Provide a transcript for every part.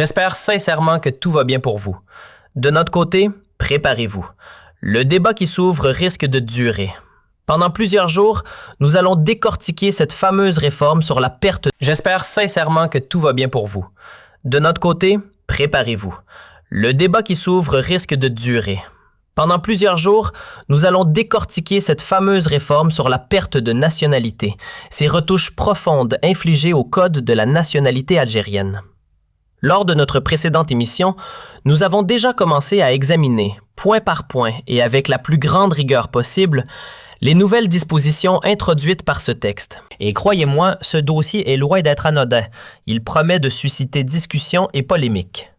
J'espère sincèrement que tout va bien pour vous. De notre côté, préparez-vous. Le débat qui s'ouvre risque de durer. Pendant plusieurs jours, nous allons décortiquer cette fameuse réforme sur la perte. J'espère sincèrement que tout va bien pour vous. De notre côté, préparez-vous. Le débat qui s'ouvre risque de durer. Pendant plusieurs jours, nous allons décortiquer cette fameuse réforme sur la perte de nationalité, ces retouches profondes infligées au code de la nationalité algérienne. Lors de notre précédente émission, nous avons déjà commencé à examiner, point par point et avec la plus grande rigueur possible, les nouvelles dispositions introduites par ce texte. Et croyez-moi, ce dossier est loin d'être anodin. Il promet de susciter discussion et polémique.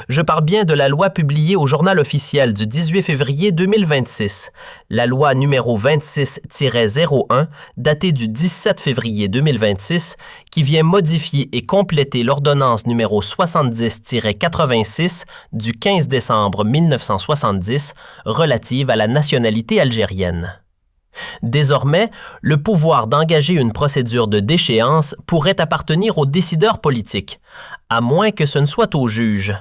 Je parle bien de la loi publiée au Journal officiel du 18 février 2026, la loi numéro 26-01, datée du 17 février 2026, qui vient modifier et compléter l'ordonnance numéro 70-86 du 15 décembre 1970 relative à la nationalité algérienne. Désormais, le pouvoir d'engager une procédure de déchéance pourrait appartenir aux décideurs politiques, à moins que ce ne soit aux juges.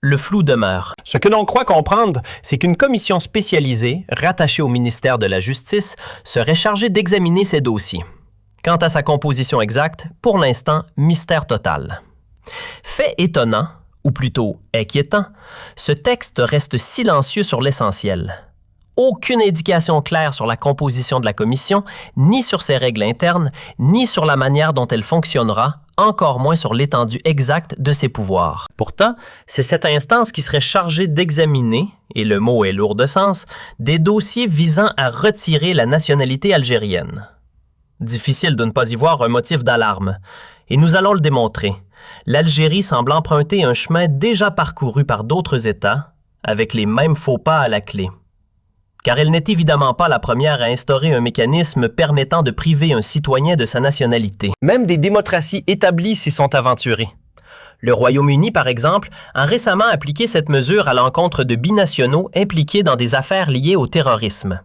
Le flou demeure. Ce que l'on croit comprendre, c'est qu'une commission spécialisée, rattachée au ministère de la Justice, serait chargée d'examiner ces dossiers. Quant à sa composition exacte, pour l'instant, mystère total. Fait étonnant, ou plutôt inquiétant, ce texte reste silencieux sur l'essentiel. Aucune indication claire sur la composition de la commission, ni sur ses règles internes, ni sur la manière dont elle fonctionnera, encore moins sur l'étendue exacte de ses pouvoirs. Pourtant, c'est cette instance qui serait chargée d'examiner, et le mot est lourd de sens, des dossiers visant à retirer la nationalité algérienne. Difficile de ne pas y voir un motif d'alarme, et nous allons le démontrer. L'Algérie semble emprunter un chemin déjà parcouru par d'autres États, avec les mêmes faux pas à la clé. Car elle n'est évidemment pas la première à instaurer un mécanisme permettant de priver un citoyen de sa nationalité. Même des démocraties établies s'y sont aventurées. Le Royaume-Uni, par exemple, a récemment appliqué cette mesure à l'encontre de binationaux impliqués dans des affaires liées au terrorisme.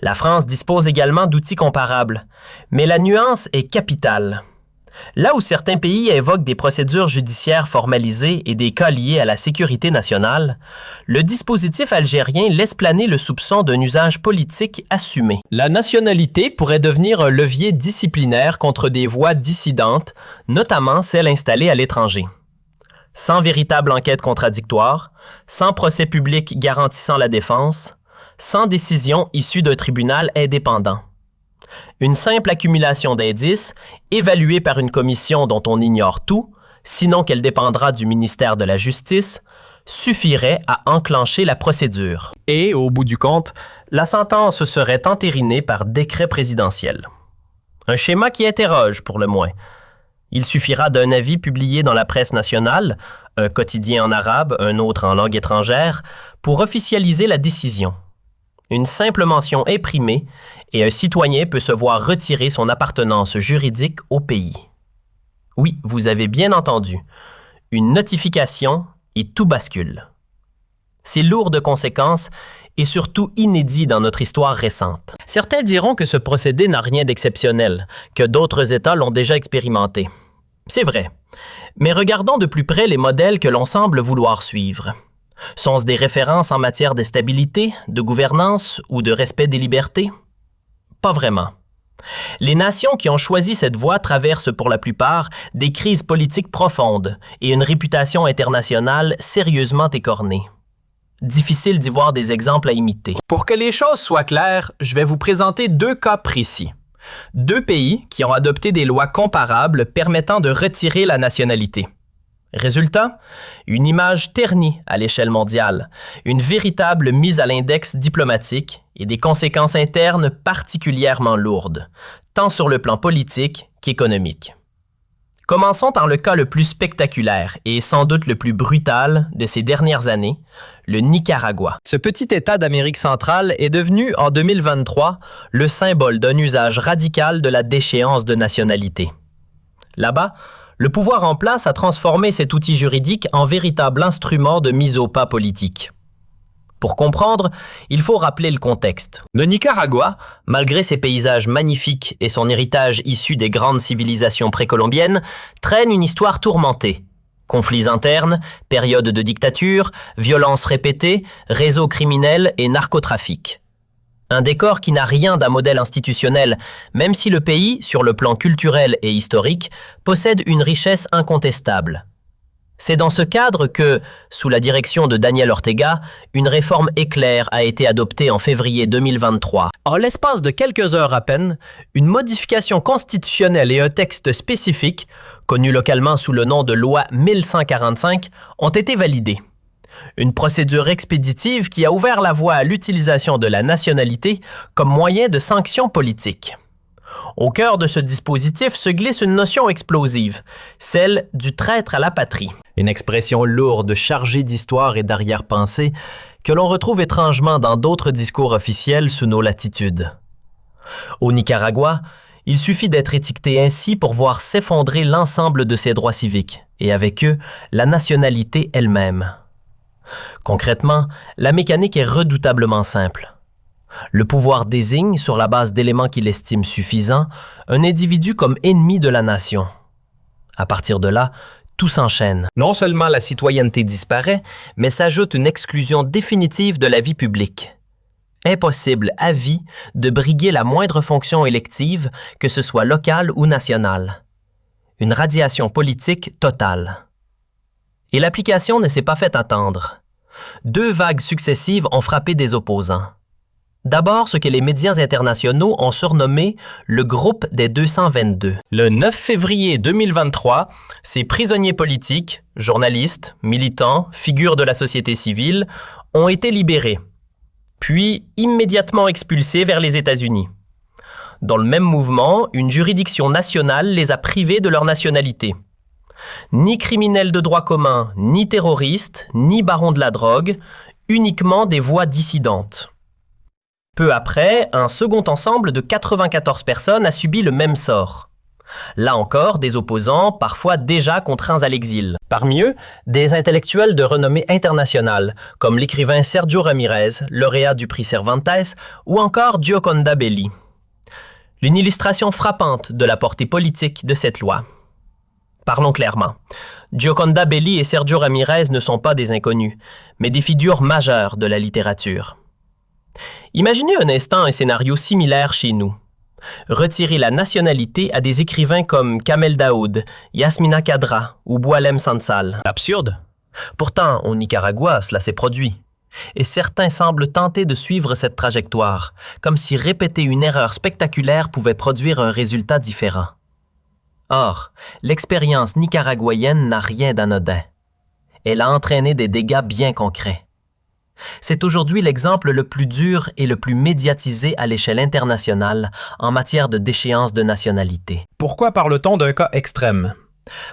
La France dispose également d'outils comparables, mais la nuance est capitale. Là où certains pays évoquent des procédures judiciaires formalisées et des cas liés à la sécurité nationale, le dispositif algérien laisse planer le soupçon d'un usage politique assumé. La nationalité pourrait devenir un levier disciplinaire contre des voix dissidentes, notamment celles installées à l'étranger. Sans véritable enquête contradictoire, sans procès public garantissant la défense, sans décision issue d'un tribunal indépendant. Une simple accumulation d'indices, évaluée par une commission dont on ignore tout, sinon qu'elle dépendra du ministère de la Justice, suffirait à enclencher la procédure. Et, au bout du compte, la sentence serait entérinée par décret présidentiel. Un schéma qui interroge, pour le moins. Il suffira d'un avis publié dans la presse nationale, un quotidien en arabe, un autre en langue étrangère, pour officialiser la décision. Une simple mention imprimée et un citoyen peut se voir retirer son appartenance juridique au pays. Oui, vous avez bien entendu. Une notification et tout bascule. C'est lourd de conséquences et surtout inédit dans notre histoire récente. Certains diront que ce procédé n'a rien d'exceptionnel, que d'autres États l'ont déjà expérimenté. C'est vrai. Mais regardons de plus près les modèles que l'on semble vouloir suivre. Sont-ce des références en matière de stabilité, de gouvernance ou de respect des libertés? Pas vraiment. Les nations qui ont choisi cette voie traversent pour la plupart des crises politiques profondes et une réputation internationale sérieusement écornée. Difficile d'y voir des exemples à imiter. Pour que les choses soient claires, je vais vous présenter deux cas précis. Deux pays qui ont adopté des lois comparables permettant de retirer la nationalité. Résultat, une image ternie à l'échelle mondiale, une véritable mise à l'index diplomatique et des conséquences internes particulièrement lourdes, tant sur le plan politique qu'économique. Commençons par le cas le plus spectaculaire et sans doute le plus brutal de ces dernières années, le Nicaragua. Ce petit État d'Amérique centrale est devenu, en 2023, le symbole d'un usage radical de la déchéance de nationalité. Là-bas, le pouvoir en place a transformé cet outil juridique en véritable instrument de mise au pas politique. Pour comprendre, il faut rappeler le contexte. Le Nicaragua, malgré ses paysages magnifiques et son héritage issu des grandes civilisations précolombiennes, traîne une histoire tourmentée. Conflits internes, période de dictature, violences répétées, réseaux criminels et narcotrafic. Un décor qui n'a rien d'un modèle institutionnel, même si le pays, sur le plan culturel et historique, possède une richesse incontestable. C'est dans ce cadre que, sous la direction de Daniel Ortega, une réforme éclair a été adoptée en février 2023. En l'espace de quelques heures à peine, une modification constitutionnelle et un texte spécifique, connu localement sous le nom de loi 1145, ont été validés. Une procédure expéditive qui a ouvert la voie à l'utilisation de la nationalité comme moyen de sanction politique. Au cœur de ce dispositif se glisse une notion explosive, celle du traître à la patrie. Une expression lourde, chargée d'histoire et d'arrière-pensée que l'on retrouve étrangement dans d'autres discours officiels sous nos latitudes. Au Nicaragua, il suffit d'être étiqueté ainsi pour voir s'effondrer l'ensemble de ses droits civiques, et avec eux, la nationalité elle-même. Concrètement, la mécanique est redoutablement simple. Le pouvoir désigne, sur la base d'éléments qu'il estime suffisants, un individu comme ennemi de la nation. À partir de là, tout s'enchaîne. Non seulement la citoyenneté disparaît, mais s'ajoute une exclusion définitive de la vie publique. Impossible à vie de briguer la moindre fonction élective, que ce soit locale ou nationale. Une radiation politique totale. Et l'application ne s'est pas fait attendre. 2 vagues successives ont frappé des opposants. D'abord, ce que les médias internationaux ont surnommé le groupe des 222. Le 9 février 2023, ces prisonniers politiques, journalistes, militants, figures de la société civile, ont été libérés, puis immédiatement expulsés vers les États-Unis. Dans le même mouvement, une juridiction nationale les a privés de leur nationalité. Ni criminels de droit commun, ni terroristes, ni barons de la drogue, uniquement des voix dissidentes. Peu après, un second ensemble de 94 personnes a subi le même sort. Là encore, des opposants, parfois déjà contraints à l'exil. Parmi eux, des intellectuels de renommée internationale, comme l'écrivain Sergio Ramirez, lauréat du prix Cervantes, ou encore Gioconda Belli. Une illustration frappante de la portée politique de cette loi. Parlons clairement. Gioconda Belli et Sergio Ramirez ne sont pas des inconnus, mais des figures majeures de la littérature. Imaginez un instant un scénario similaire chez nous. Retirer la nationalité à des écrivains comme Kamel Daoud, Yasmina Khadra ou Boualem Sansal. Absurde. Pourtant, au Nicaragua, cela s'est produit. Et certains semblent tenter de suivre cette trajectoire, comme si répéter une erreur spectaculaire pouvait produire un résultat différent. Or, l'expérience nicaraguayenne n'a rien d'anodin. Elle a entraîné des dégâts bien concrets. C'est aujourd'hui l'exemple le plus dur et le plus médiatisé à l'échelle internationale en matière de déchéance de nationalité. Pourquoi parle-t-on d'un cas extrême?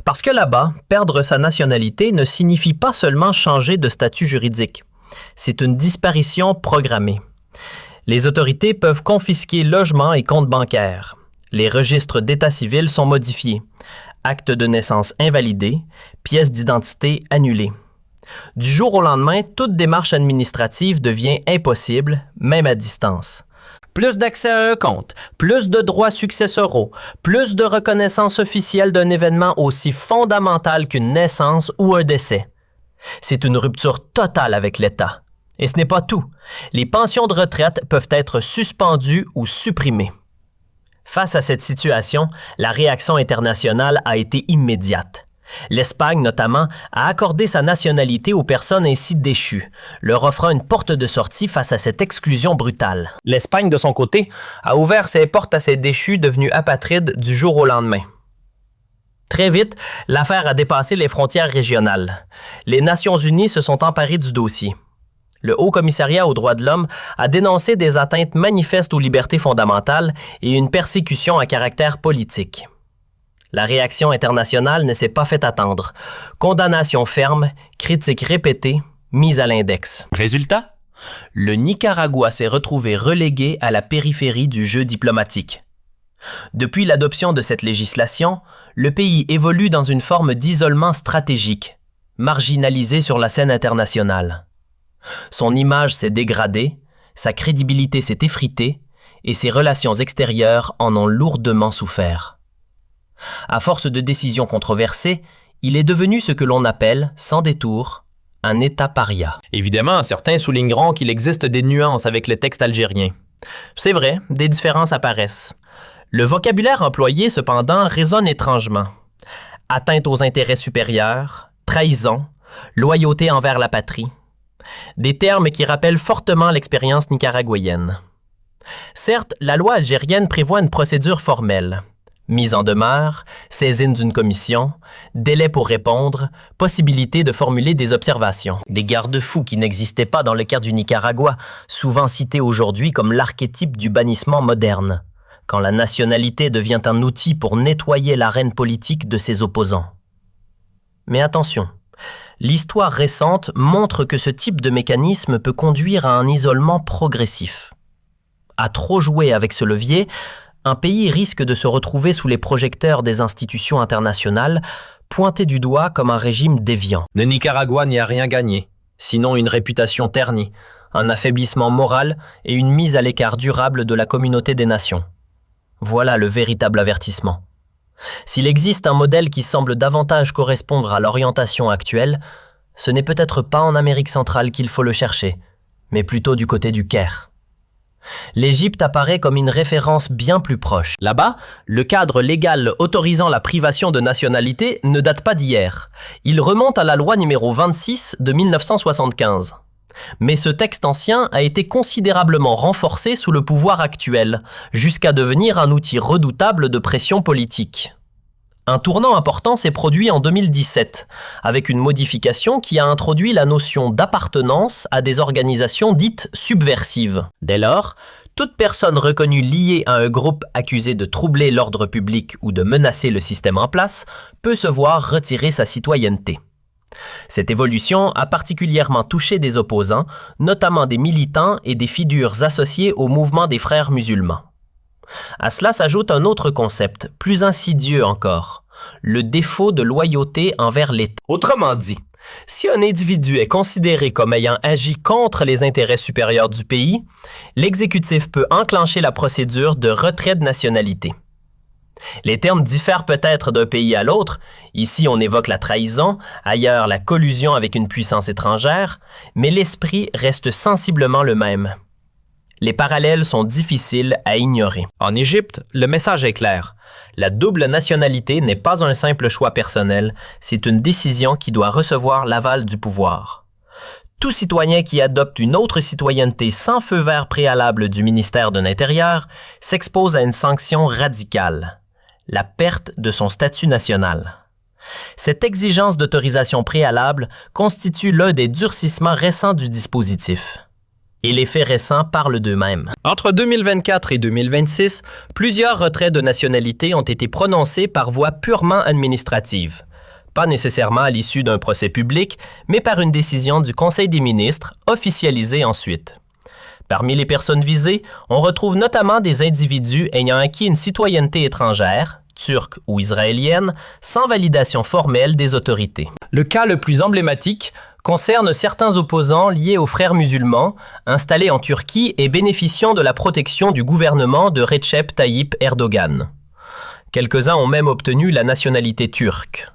Parce que là-bas, perdre sa nationalité ne signifie pas seulement changer de statut juridique. C'est une disparition programmée. Les autorités peuvent confisquer logements et comptes bancaires. Les registres d'état civil sont modifiés. Actes de naissance invalidés, pièces d'identité annulées. Du jour au lendemain, toute démarche administrative devient impossible, même à distance. Plus d'accès à un compte, plus de droits successoraux, plus de reconnaissance officielle d'un événement aussi fondamental qu'une naissance ou un décès. C'est une rupture totale avec l'État. Et ce n'est pas tout. Les pensions de retraite peuvent être suspendues ou supprimées. Face à cette situation, la réaction internationale a été immédiate. L'Espagne, notamment, a accordé sa nationalité aux personnes ainsi déchues, leur offrant une porte de sortie face à cette exclusion brutale. L'Espagne, de son côté, a ouvert ses portes à ces déchus devenus apatrides du jour au lendemain. Très vite, l'affaire a dépassé les frontières régionales. Les Nations unies se sont emparées du dossier. Le Haut-Commissariat aux droits de l'homme a dénoncé des atteintes manifestes aux libertés fondamentales et une persécution à caractère politique. La réaction internationale ne s'est pas fait attendre. Condamnation ferme, critiques répétées, mise à l'index. Résultat? Le Nicaragua s'est retrouvé relégué à la périphérie du jeu diplomatique. Depuis l'adoption de cette législation, le pays évolue dans une forme d'isolement stratégique, marginalisé sur la scène internationale. Son image s'est dégradée, sa crédibilité s'est effritée et ses relations extérieures en ont lourdement souffert. À force de décisions controversées, il est devenu ce que l'on appelle, sans détour, un État paria. Évidemment, certains souligneront qu'il existe des nuances avec le texte algérien. C'est vrai, des différences apparaissent. Le vocabulaire employé, cependant, résonne étrangement. Atteinte aux intérêts supérieurs, trahison, loyauté envers la patrie. Des termes qui rappellent fortement l'expérience nicaraguayenne. Certes, la loi algérienne prévoit une procédure formelle. Mise en demeure, saisine d'une commission, délai pour répondre, possibilité de formuler des observations. Des garde-fous qui n'existaient pas dans le cas du Nicaragua, souvent cités aujourd'hui comme l'archétype du bannissement moderne, quand la nationalité devient un outil pour nettoyer l'arène politique de ses opposants. Mais attention, l'histoire récente montre que ce type de mécanisme peut conduire à un isolement progressif. À trop jouer avec ce levier, un pays risque de se retrouver sous les projecteurs des institutions internationales, pointé du doigt comme un régime déviant. Le Nicaragua n'y a rien gagné, sinon une réputation ternie, un affaiblissement moral et une mise à l'écart durable de la communauté des nations. Voilà le véritable avertissement. S'il existe un modèle qui semble davantage correspondre à l'orientation actuelle, ce n'est peut-être pas en Amérique centrale qu'il faut le chercher, mais plutôt du côté du Caire. L'Égypte apparaît comme une référence bien plus proche. Là-bas, le cadre légal autorisant la privation de nationalité ne date pas d'hier. Il remonte à la loi numéro 26 de 1975. Mais ce texte ancien a été considérablement renforcé sous le pouvoir actuel, jusqu'à devenir un outil redoutable de pression politique. Un tournant important s'est produit en 2017, avec une modification qui a introduit la notion d'appartenance à des organisations dites subversives. Dès lors, toute personne reconnue liée à un groupe accusé de troubler l'ordre public ou de menacer le système en place peut se voir retirer sa citoyenneté. Cette évolution a particulièrement touché des opposants, notamment des militants et des figures associées au mouvement des frères musulmans. À cela s'ajoute un autre concept, plus insidieux encore, le défaut de loyauté envers l'État. Autrement dit, si un individu est considéré comme ayant agi contre les intérêts supérieurs du pays, l'exécutif peut enclencher la procédure de retrait de nationalité. Les termes diffèrent peut-être d'un pays à l'autre. Ici, on évoque la trahison, ailleurs la collusion avec une puissance étrangère, mais l'esprit reste sensiblement le même. Les parallèles sont difficiles à ignorer. En Égypte, le message est clair. La double nationalité n'est pas un simple choix personnel, c'est une décision qui doit recevoir l'aval du pouvoir. Tout citoyen qui adopte une autre citoyenneté sans feu vert préalable du ministère de l'Intérieur s'expose à une sanction radicale, la perte de son statut national. Cette exigence d'autorisation préalable constitue l'un des durcissements récents du dispositif. Et les faits récents parlent d'eux-mêmes. Entre 2024 et 2026, plusieurs retraits de nationalité ont été prononcés par voie purement administrative. Pas nécessairement à l'issue d'un procès public, mais par une décision du Conseil des ministres, officialisée ensuite. Parmi les personnes visées, on retrouve notamment des individus ayant acquis une citoyenneté étrangère, turque ou israélienne, sans validation formelle des autorités. Le cas le plus emblématique concerne certains opposants liés aux frères musulmans, installés en Turquie et bénéficiant de la protection du gouvernement de Recep Tayyip Erdogan. Quelques-uns ont même obtenu la nationalité turque.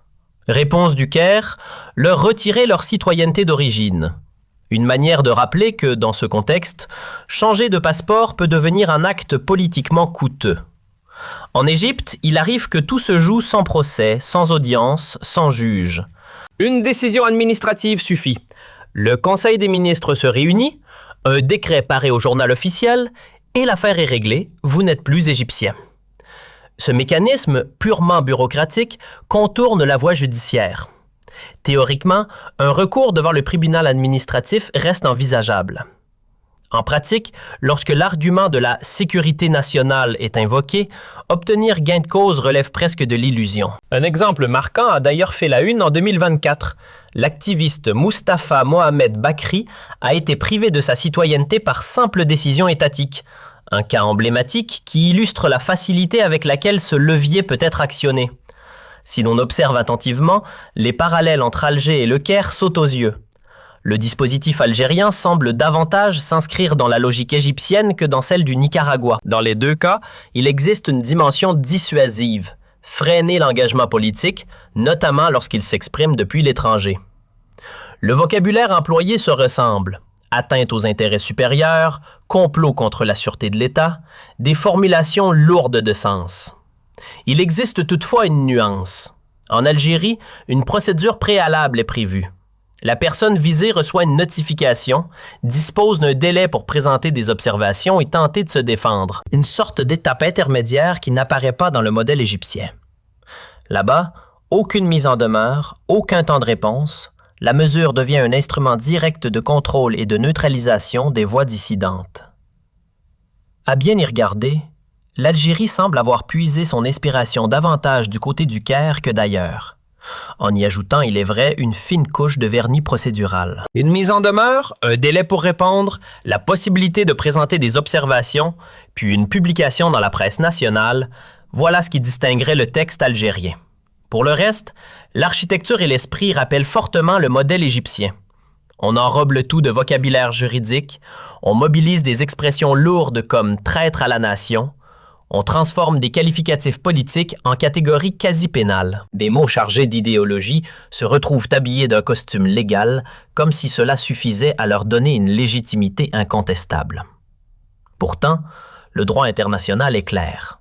Réponse du Caire, leur retirer leur citoyenneté d'origine. Une manière de rappeler que, dans ce contexte, changer de passeport peut devenir un acte politiquement coûteux. En Égypte, il arrive que tout se joue sans procès, sans audience, sans juge. Une décision administrative suffit. Le Conseil des ministres se réunit, un décret paraît au journal officiel et l'affaire est réglée, vous n'êtes plus égyptien. Ce mécanisme, purement bureaucratique, contourne la voie judiciaire. Théoriquement, un recours devant le tribunal administratif reste envisageable. En pratique, lorsque l'argument de la sécurité nationale est invoqué, obtenir gain de cause relève presque de l'illusion. Un exemple marquant a d'ailleurs fait la une en 2024. L'activiste Mustapha Mohamed Bakri a été privé de sa citoyenneté par simple décision étatique. Un cas emblématique qui illustre la facilité avec laquelle ce levier peut être actionné. Si l'on observe attentivement, les parallèles entre Alger et Le Caire sautent aux yeux. Le dispositif algérien semble davantage s'inscrire dans la logique égyptienne que dans celle du Nicaragua. Dans les deux cas, il existe une dimension dissuasive, freiner l'engagement politique, notamment lorsqu'il s'exprime depuis l'étranger. Le vocabulaire employé se ressemble. Atteinte aux intérêts supérieurs, complot contre la sûreté de l'État, des formulations lourdes de sens. Il existe toutefois une nuance. En Algérie, une procédure préalable est prévue. La personne visée reçoit une notification, dispose d'un délai pour présenter des observations et tenter de se défendre. Une sorte d'étape intermédiaire qui n'apparaît pas dans le modèle égyptien. Là-bas, aucune mise en demeure, aucun temps de réponse. La mesure devient un instrument direct de contrôle et de neutralisation des voix dissidentes. À bien y regarder, l'Algérie semble avoir puisé son inspiration davantage du côté du Caire que d'ailleurs, en y ajoutant, il est vrai, une fine couche de vernis procédural. Une mise en demeure, un délai pour répondre, la possibilité de présenter des observations, puis une publication dans la presse nationale, voilà ce qui distinguerait le texte algérien. Pour le reste, l'architecture et l'esprit rappellent fortement le modèle égyptien. On enrobe le tout de vocabulaire juridique, on mobilise des expressions lourdes comme « traître à la nation », on transforme des qualificatifs politiques en catégories quasi pénales. Des mots chargés d'idéologie se retrouvent habillés d'un costume légal, comme si cela suffisait à leur donner une légitimité incontestable. Pourtant, le droit international est clair.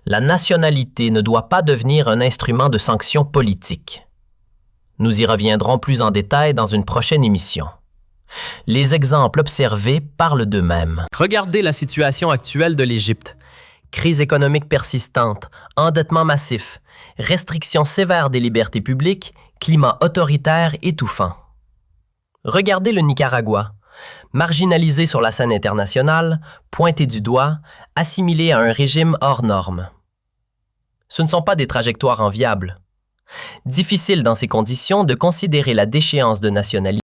La nationalité ne doit pas devenir un instrument de sanction politique. Nous y reviendrons plus en détail dans une prochaine émission. Les exemples observés parlent d'eux-mêmes. Regardez la situation actuelle de l'Égypte. Crise économique persistante, endettement massif, restrictions sévères des libertés publiques, climat autoritaire étouffant. Regardez le Nicaragua. Marginalisé sur la scène internationale, pointé du doigt, assimilé à un régime hors norme. Ce ne sont pas des trajectoires enviables. Difficile dans ces conditions de considérer la déchéance de nationalité